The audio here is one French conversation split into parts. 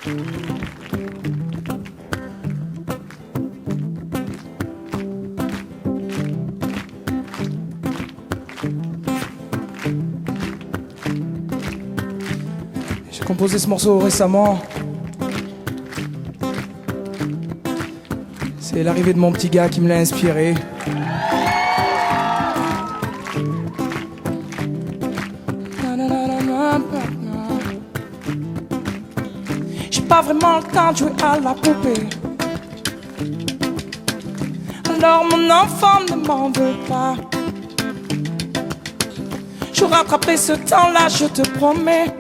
J'ai composé ce morceau récemment. C'est l'arrivée de mon petit gars qui me l'a inspiré. J'ai pas vraiment le temps de jouer à la poupée. Alors mon enfant ne m'en veut pas. Je rattraperai ce temps-là, je te promets.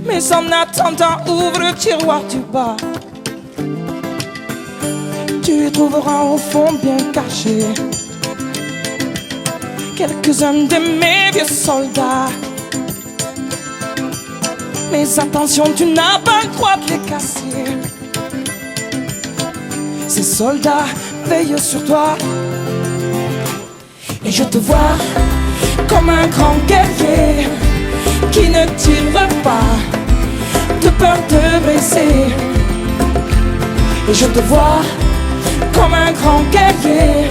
Mais en attendant, ouvre le tiroir du bas. Tu y trouveras au fond bien caché quelques-uns de mes vieux soldats. Mais attention, tu n'as pas le droit de les casser. Ces soldats veillent sur toi. Et je te vois comme un grand guerrier qui ne tire pas de peur de blesser. Et je te vois comme un grand guerrier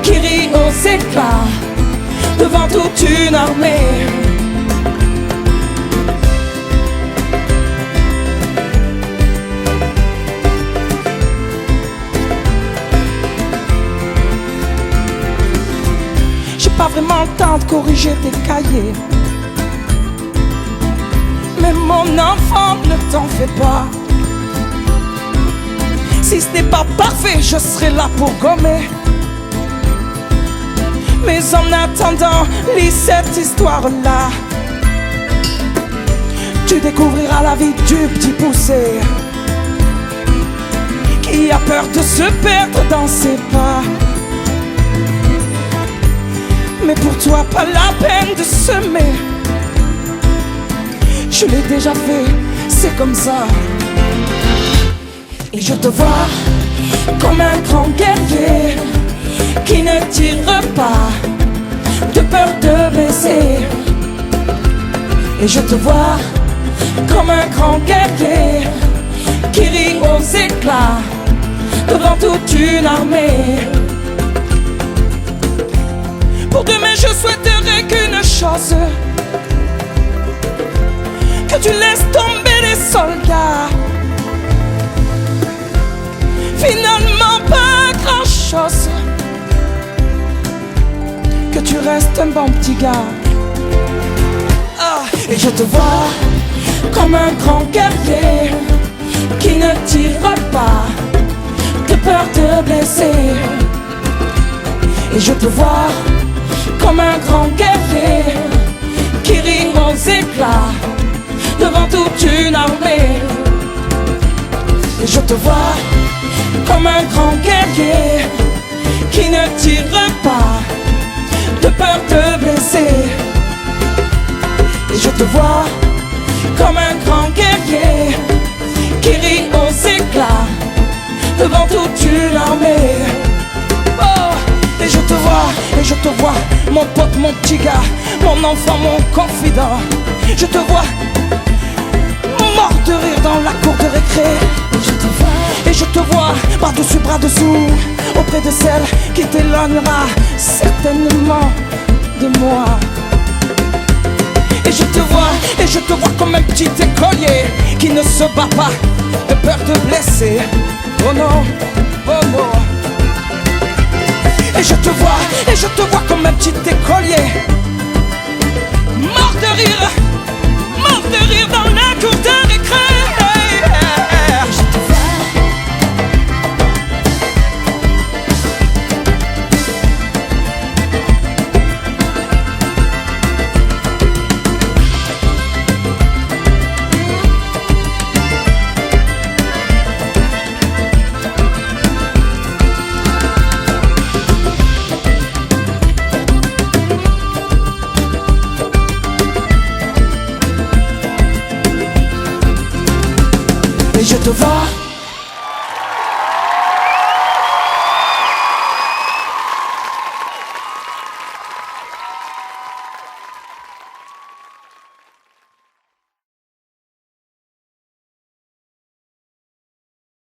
qui rit aux éclats devant toute une armée. J'ai pas vraiment le temps de corriger tes cahiers, mais mon enfant, ne t'en fais pas. Si ce n'est pas parfait, je serai là pour gommer. Mais en attendant, lis cette histoire-là. Tu découvriras la vie du petit poussé qui a peur de se perdre dans ses pas. Mais pour toi, pas la peine de semer. Je l'ai déjà fait, c'est comme ça. Et je te vois comme un grand guerrier qui ne tire pas de peur de blesser. Et je te vois comme un grand guerrier qui rit aux éclats devant toute une armée. Pour demain, je souhaiterais qu'une chose, que tu laisses tomber les soldats. Finalement pas grand chose, que tu restes un bon petit gars. Et je te vois comme un grand guerrier qui ne tire pas de peur de blesser. Et je te vois comme un grand guerrier qui rit aux éclats devant toute une armée. Et je te vois comme un grand guerrier qui ne tire pas de peur de blesser. Et je te vois comme un grand guerrier qui rit aux éclats devant toute une armée. Oh, et je te vois, mon pote, mon petit gars, mon enfant, mon confident. Je te vois mort de rire dans la cour de récré. Et je te vois par-dessus, bras-dessous, auprès de celle qui t'éloignera certainement de moi. Et je te vois comme un petit écolier qui ne se bat pas de peur de blesser. Oh non, oh non. Et je te vois comme un petit écolier mort de rire dans la cour de récré. Je te vois